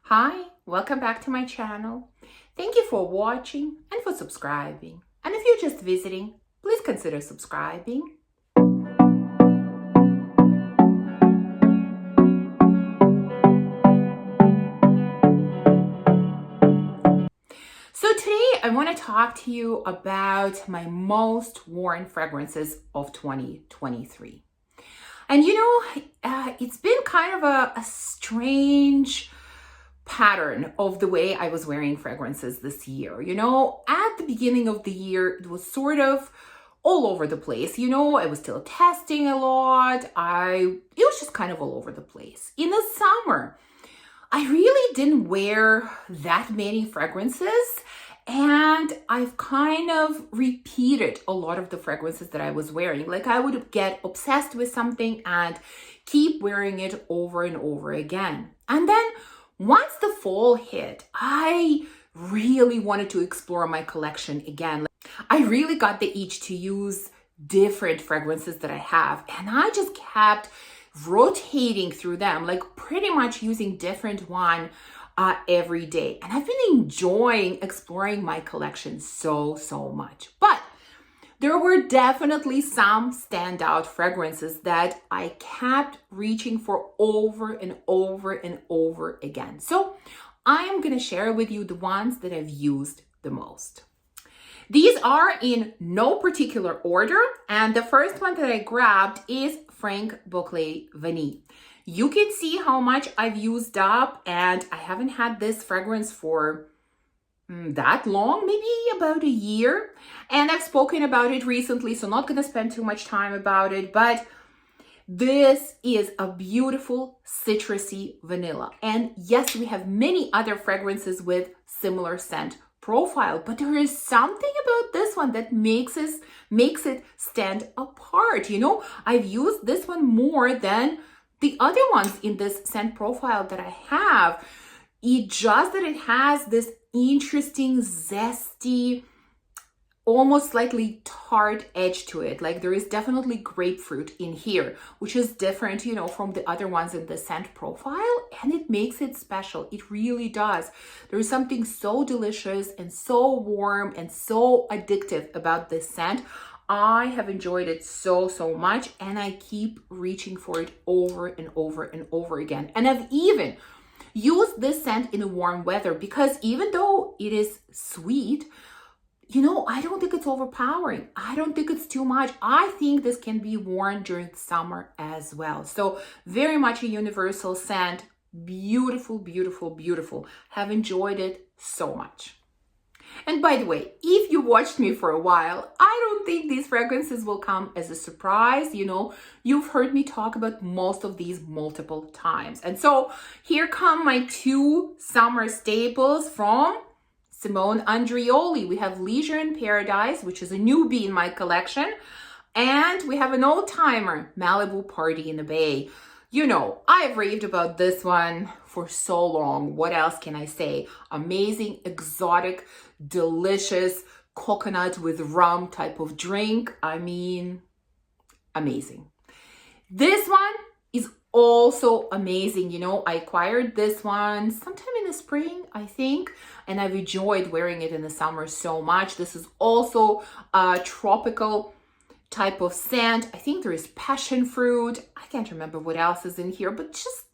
Hi, welcome back to my channel. Thank you for watching and for subscribing. And if you're just visiting, please consider subscribing. So today I want to talk to you about my most worn fragrances of 2023. And it's been kind of a strange pattern of the way I was wearing fragrances this year. At the beginning of the year, it was sort of all over the place. I was still testing a lot. It was just kind of all over the place. In the summer, I really didn't wear that many fragrances, and I've kind of repeated a lot of the fragrances that I was wearing. Like, I would get obsessed with something and keep wearing it over and over again. And then once the fall hit, I really wanted to explore my collection again. I really got the itch to use different fragrances that I have, and I just kept rotating through them, like pretty much using different one every day. And I've been enjoying exploring my collection so much. But there were definitely some standout fragrances that I kept reaching for over and over and over again. So I am going to share with you the ones that I've used the most. These are in no particular order, and the first one that I grabbed is Frank Boclet Vanille. You can see how much I've used up, and I haven't had this fragrance for that long, maybe about a year. And I've spoken about it recently, so I'm not going to spend too much time about it, but this is a beautiful citrusy vanilla. And yes, we have many other fragrances with similar scent profile, but there is something about this one that makes it stand apart. I've used this one more than the other ones in this scent profile that I have. It has this interesting, zesty, almost slightly tart edge to it. Like, there is definitely grapefruit in here, which is different, from the other ones in the scent profile, and it makes it special. It really does. There is something so delicious and so warm and so addictive about this scent. I have enjoyed it so much, and I keep reaching for it over and over and over again. And I've even used this scent in warm weather, because even though it is sweet, I don't think it's overpowering. I don't think it's too much. I think this can be worn during summer as well. So very much a universal scent. Beautiful, beautiful, beautiful. Have enjoyed it so much. And by the way, if you watched me for a while, I don't think these fragrances will come as a surprise. You've heard me talk about most of these multiple times. And so here come my two summer staples from Simone Andreoli. We have Leisure in Paradise, which is a newbie in my collection. And we have an old timer, Malibu Party in the Bay. I've raved about this one for so long. What else can I say? Amazing, exotic, delicious coconut with rum type of drink. I mean, amazing. This one is also amazing. I acquired this one sometime in the spring, I think, and I've enjoyed wearing it in the summer so much. This is also a tropical type of scent. I think there is passion fruit. I can't remember what else is in here, but just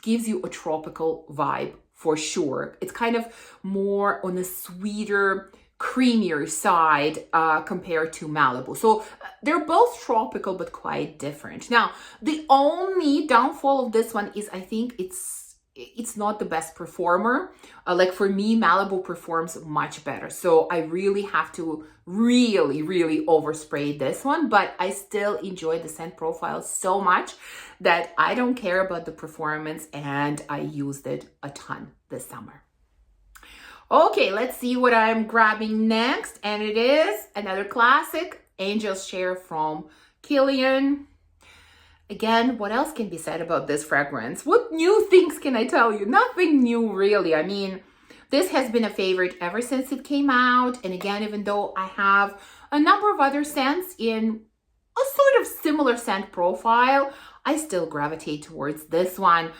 gives you a tropical vibe for sure. It's kind of more on the sweeter, creamier side compared to Malibu. So they're both tropical, but quite different. Now, the only downfall of this one is I think it's not the best performer. Like, for me, Malibu performs much better. So I really have to really overspray this one, but I still enjoy the scent profile so much that I don't care about the performance, and I used it a ton this summer. Okay, let's see what I'm grabbing next. And it is another classic, Angel's Share from Kian. Again, what else can be said about this fragrance? What new things can I tell you? Nothing new, really. I mean, this has been a favorite ever since it came out. And again, even though I have a number of other scents in a sort of similar scent profile, I still gravitate towards this one.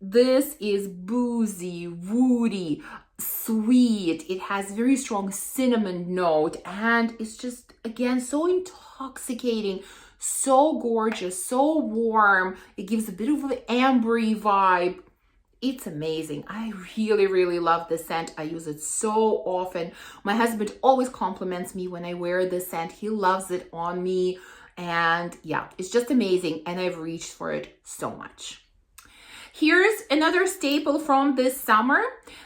This is boozy, woody, sweet. It has very strong cinnamon note, and it's just, again, so intoxicating, so gorgeous, so warm. It gives a bit of an ambery vibe. It's amazing. I really, really love this scent. I use it so often. My husband always compliments me when I wear this scent. He loves it on me. And yeah, it's just amazing. And I've reached for it so much. Here's another staple from this summer.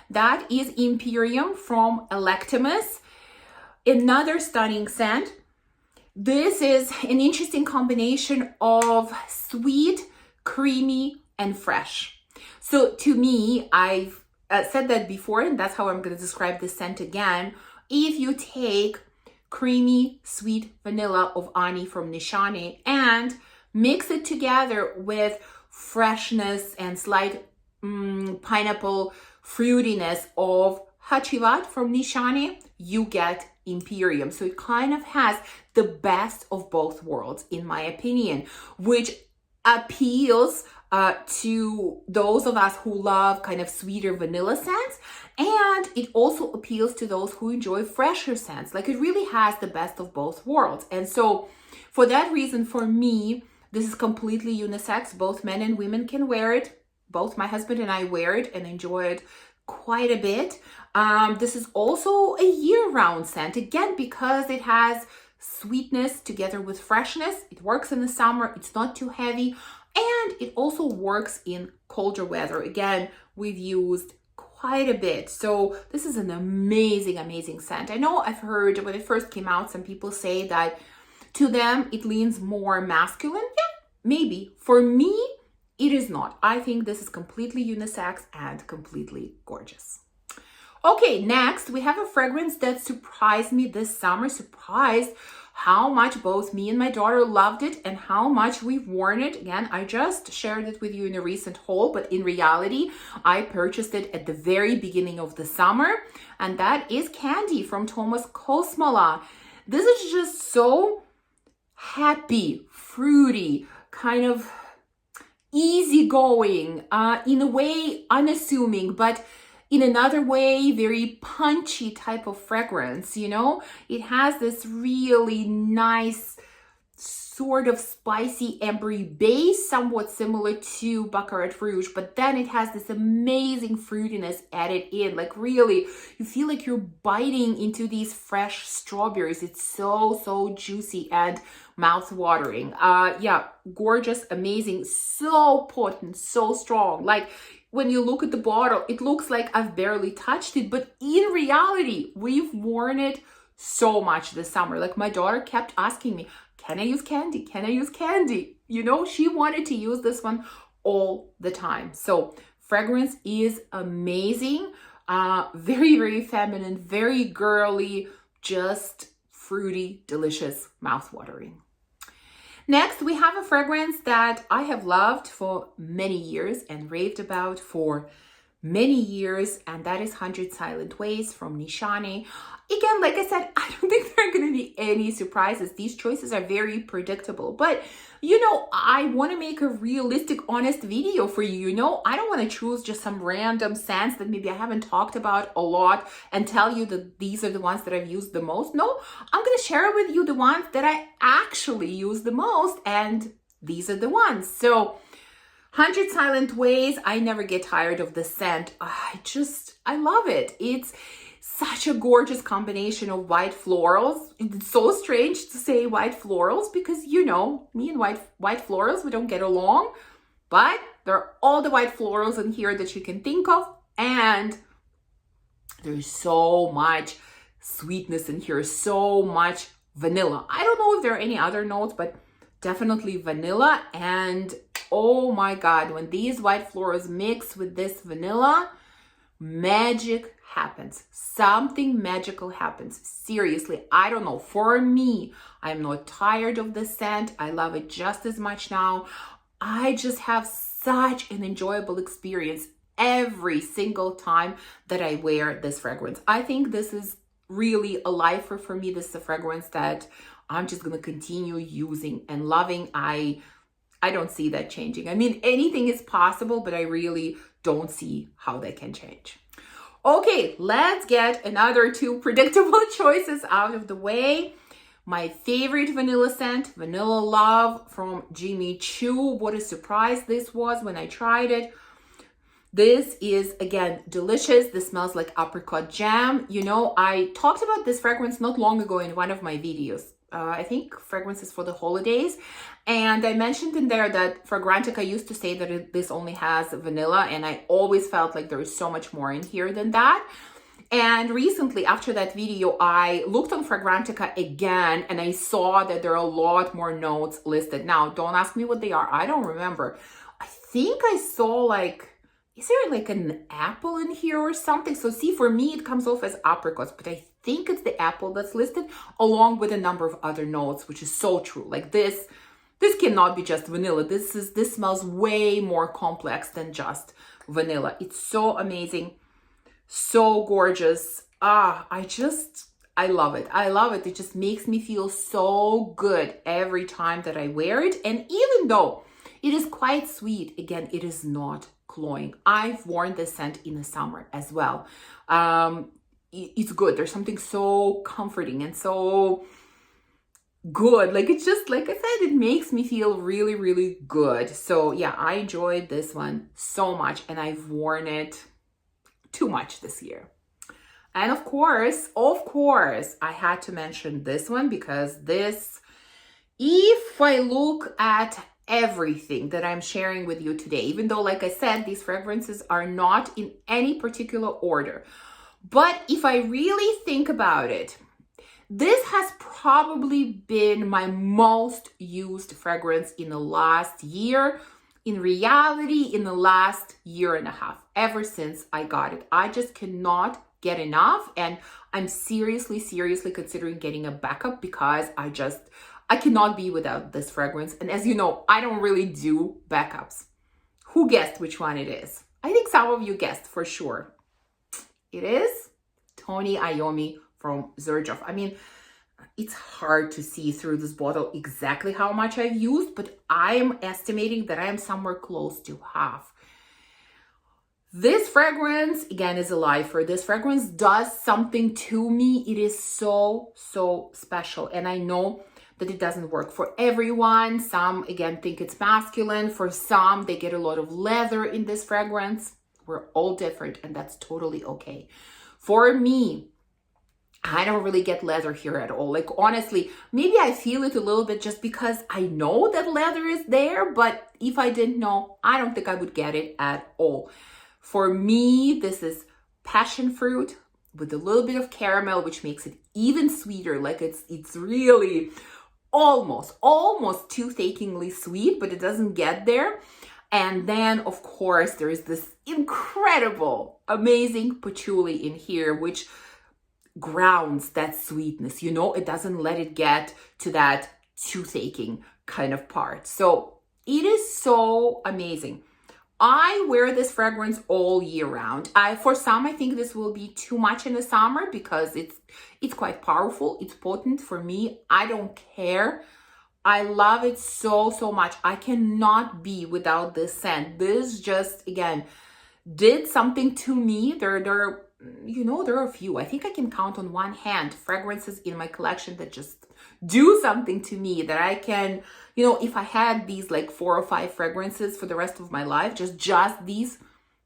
That is Imperium from Electimus. Another stunning scent. This is an interesting combination of sweet, creamy, and fresh. So to me, I've said that before, and that's how I'm going to describe this scent again. If you take creamy, sweet vanilla of Ani from Nishane and mix it together with freshness and slight pineapple fruitiness of Hachivat from Nishane, you get Imperium. So it kind of has the best of both worlds, in my opinion, which appeals to those of us who love kind of sweeter vanilla scents, and it also appeals to those who enjoy fresher scents. Like, it really has the best of both worlds. And so for that reason, for me, this is completely unisex. Both men and women can wear it. Both my husband and I wear it and enjoy it quite a bit. This is also a year-round scent, again, because it has sweetness together with freshness. It works in the summer. It's not too heavy. And it also works in colder weather. Again, we've used quite a bit. So this is an amazing, amazing scent. I know I've heard when it first came out, some people say that to them, it leans more masculine. Yeah, maybe. For me, it is not. I think this is completely unisex and completely gorgeous. Okay, next we have a fragrance that surprised me this summer. Surprised how much both me and my daughter loved it and how much we've worn it. Again, I just shared it with you in a recent haul, but in reality, I purchased it at the very beginning of the summer, and that is Candy from Thomas Kosmala. This is just so happy, fruity, kind of easygoing, in a way unassuming, but in another way, very punchy type of fragrance, you know? It has this really nice, sort of spicy, ambery base, somewhat similar to Baccarat Rouge, but then it has this amazing fruitiness added in. Like, really, you feel like you're biting into these fresh strawberries. It's so, so juicy and mouth-watering. Yeah, gorgeous, amazing, so potent, so strong. Like, when you look at the bottle, it looks like I've barely touched it, but in reality, we've worn it so much this summer. Like, my daughter kept asking me, can I use Candy? Can I use Candy? You know, she wanted to use this one all the time. So fragrance is amazing. Very, very feminine, very girly, just fruity, delicious, mouth-watering. Next, we have a fragrance that I have loved for many years and raved about for many years, and that is 100 Silent Ways from Nishane. Again, like I said, I don't think there are going to be any surprises. These choices are very predictable, but you know, I want to make a realistic, honest video for you. You know, I don't want to choose just some random scents that maybe I haven't talked about a lot and tell you that these are the ones that I've used the most. No, I'm going to share with you the ones that I actually use the most, and these are the ones. So 100 Silent Ways, I never get tired of the scent. I love it. It's such a gorgeous combination of white florals. It's so strange to say white florals because, you know, me and white florals, we don't get along. But there are all the white florals in here that you can think of. And there's so much sweetness in here, so much vanilla. I don't know if there are any other notes, but definitely vanilla. And oh my God, when these white florals mix with this vanilla, magic happens. Something magical happens. Seriously, I don't know. For me, I'm not tired of the scent. I love it just as much now. I just have such an enjoyable experience every single time that I wear this fragrance. I think this is really a lifer for me. This is a fragrance that I'm just going to continue using and loving. I I don't see that changing. I mean, anything is possible, but I really don't see how they can change. Okay, let's get another two predictable choices out of the way. My favorite vanilla scent, Vanilla Love from Jimmy Choo. What a surprise this was when I tried it. This is, again, delicious. This smells like apricot jam. You know, I talked about this fragrance not long ago in one of my videos. I think fragrances for the holidays. And I mentioned in there that Fragrantica used to say that this only has vanilla. And I always felt like there is so much more in here than that. And recently, after that video, I looked on Fragrantica again and I saw that there are a lot more notes listed. Now, don't ask me what they are. I don't remember. I think I saw like, is there like an apple in here or something? So see, for me, it comes off as apricots, but I think it's the apple that's listed along with a number of other notes, which is so true. Like this cannot be just vanilla. This smells way more complex than just vanilla. It's so amazing. So gorgeous. I love it. I love it. It just makes me feel so good every time that I wear it. And even though it is quite sweet, again, it is not cloying. I've worn this scent in the summer as well. It's good. There's something so comforting and so good. Like, it's just, like I said, it makes me feel really, really good. So yeah, I enjoyed this one so much and I've worn it too much this year. And of course, I had to mention this one because this, if I look at everything that I'm sharing with you today, even though, like I said, these fragrances are not in any particular order, but if I really think about it, this has probably been my most used fragrance in the last year. In reality, in the last year and a half, ever since I got it. I just cannot get enough. And I'm seriously considering getting a backup because I cannot be without this fragrance. And as you know, I don't really do backups. Who guessed which one it is? I think some of you guessed for sure. It is Tony Iommi from Zerof. I mean, it's hard to see through this bottle exactly how much I've used, but I'm estimating that I am somewhere close to half. This fragrance, again, is a lifer. This fragrance does something to me. It is so special. And I know that it doesn't work for everyone. Some, again, think it's masculine. For some, they get a lot of leather in this fragrance. We're all different, and that's totally okay. For me, I don't really get leather here at all. Like, honestly, maybe I feel it a little bit just because I know that leather is there, but if I didn't know, I don't think I would get it at all. For me, this is passion fruit with a little bit of caramel, which makes it even sweeter. Like, it's really almost tooth-achingly sweet, but it doesn't get there. And then, of course, there is this incredible, amazing patchouli in here, which grounds that sweetness, you know, it doesn't let it get to that toothacheing kind of part. So it is so amazing. I wear this fragrance all year round. For some, I think this will be too much in the summer because it's quite powerful. It's potent. For me, I don't care. I love it so much. I cannot be without this scent. This just, again, did something to me. There are a few. I think I can count on one hand fragrances in my collection that just do something to me that I can, if I had these like 4 or 5 fragrances for the rest of my life, just these,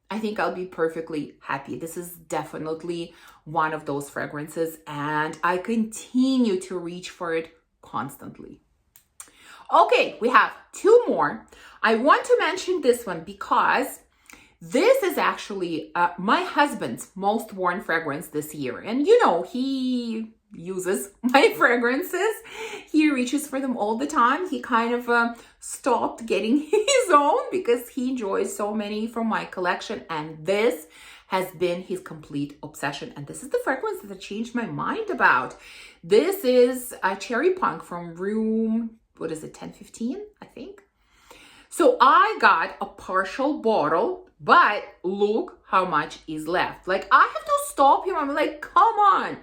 I think I'll be perfectly happy. This is definitely one of those fragrances, and I continue to reach for it constantly. Okay, we have 2 more. I want to mention this one because this is actually my husband's most worn fragrance this year. And he uses my fragrances. He reaches for them all the time. He kind of stopped getting his own because he enjoys so many from my collection. And this has been his complete obsession. And this is the fragrance that I changed my mind about. This is a Cherry Punk from room, 1015, I think. So I got a partial bottle, but look how much is left. Like, I have to stop him. I'm like, come on.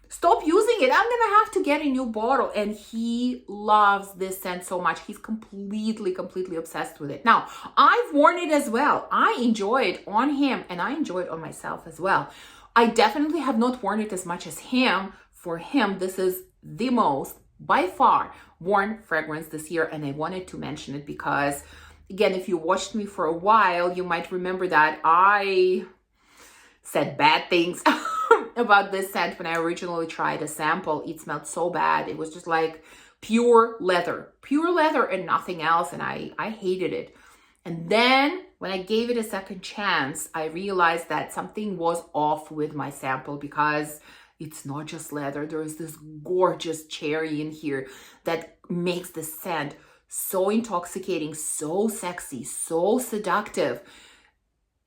stop using it. I'm gonna have to get a new bottle. And he loves this scent so much. He's completely obsessed with it. Now, I've worn it as well. I enjoy it on him and I enjoy it on myself as well. I definitely have not worn it as much as him. For him, this is the most, by far, worn fragrance this year. And I wanted to mention it because, again, if you watched me for a while, you might remember that I said bad things about this scent when I originally tried a sample. It smelled so bad. It was just like pure leather and nothing else. And I hated it. And then when I gave it a second chance, I realized that something was off with my sample because it's not just leather. There's this gorgeous cherry in here that makes the scent so intoxicating, so sexy, so seductive.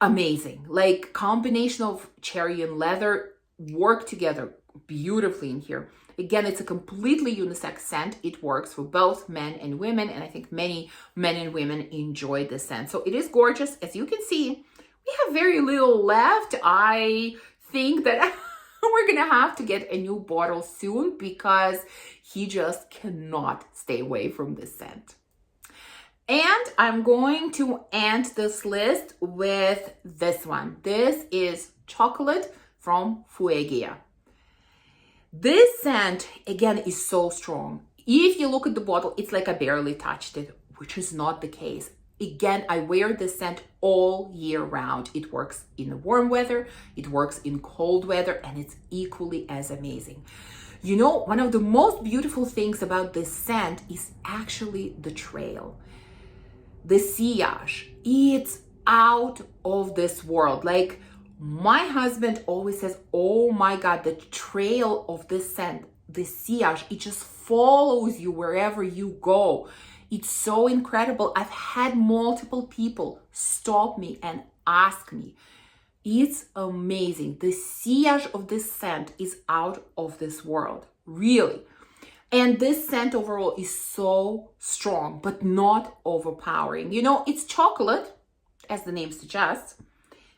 Amazing. Like, combination of cherry and leather work together beautifully in here. Again, it's a completely unisex scent. It works for both men and women, and I think many men and women enjoy this scent. So it is gorgeous. As you can see, we have very little left. I think that we're gonna have to get a new bottle soon because he just cannot stay away from this scent. And I'm going to end this list with this one. This is Chocolate from Fuegia. This scent, again, is so strong. If you look at the bottle, it's like I barely touched it, which is not the case. Again, I wear this scent all year round. It works in the warm weather, it works in cold weather, and it's equally as amazing. You know, one of the most beautiful things about this scent is actually the trail. The sillage, it's out of this world. Like, my husband always says, oh my God, the trail of this scent, the sillage, it just follows you wherever you go. It's so incredible. I've had multiple people stop me and ask me. It's amazing. The sillage of this scent is out of this world, really. And this scent overall is so strong, but not overpowering. You know, it's chocolate, as the name suggests,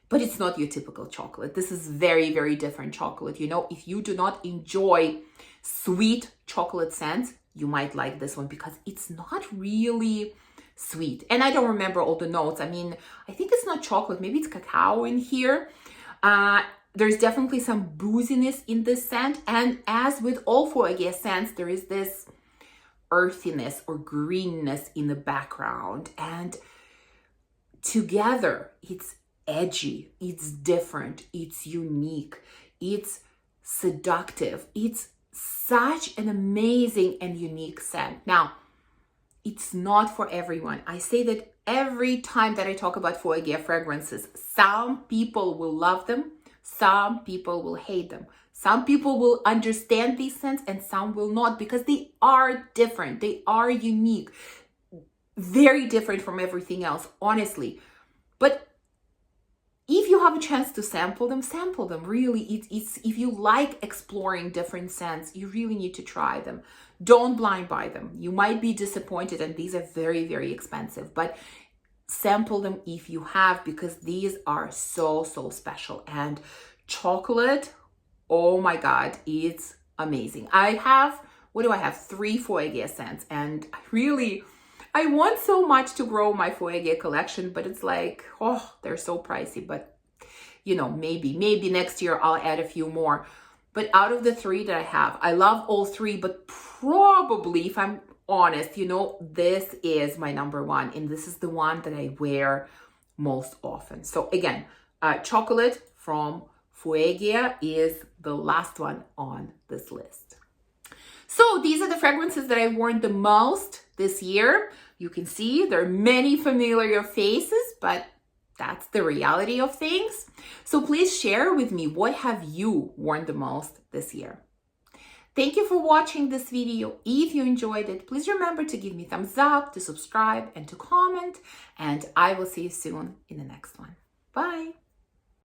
but it's not your typical chocolate. This is very different chocolate. You know, if you do not enjoy sweet chocolate scents, you might like this one because it's not really sweet. And I don't remember all the notes. I mean, I think it's not chocolate. Maybe it's cacao in here. There's definitely some booziness in this scent. And as with all Fuegia scents, there is this earthiness or greenness in the background. And together, it's edgy, it's different, it's unique, it's seductive. It's such an amazing and unique scent. Now, it's not for everyone. I say that every time that I talk about Fuegia fragrances. Some people will love them. Some people will hate them. Some people will understand these scents and some will not because they are different. They are unique. Very different from everything else, honestly. But if you have a chance to sample them, really. It's if you like exploring different scents, you really need to try them. Don't blind buy them. You might be disappointed, and these are very expensive, but sample them if you have, because these are so special. And chocolate, oh my God, it's amazing. I have, what do I have? 3 Fuegia scents, and I want so much to grow my Fuegia collection, but it's like, oh, they're so pricey. But, you know, maybe next year I'll add a few more. But out of the 3 that I have, I love all 3, but probably, if I'm honest, you know, this is my number 1, and this is the one that I wear most often. So again, chocolate from Fuegia is the last one on this list. So these are the fragrances that I've worn the most this year. You can see there are many familiar faces, but that's the reality of things. So please share with me, what have you worn the most this year? Thank you for watching this video. If you enjoyed it, please remember to give me a thumbs up, to subscribe, and to comment. And I will see you soon in the next one. Bye.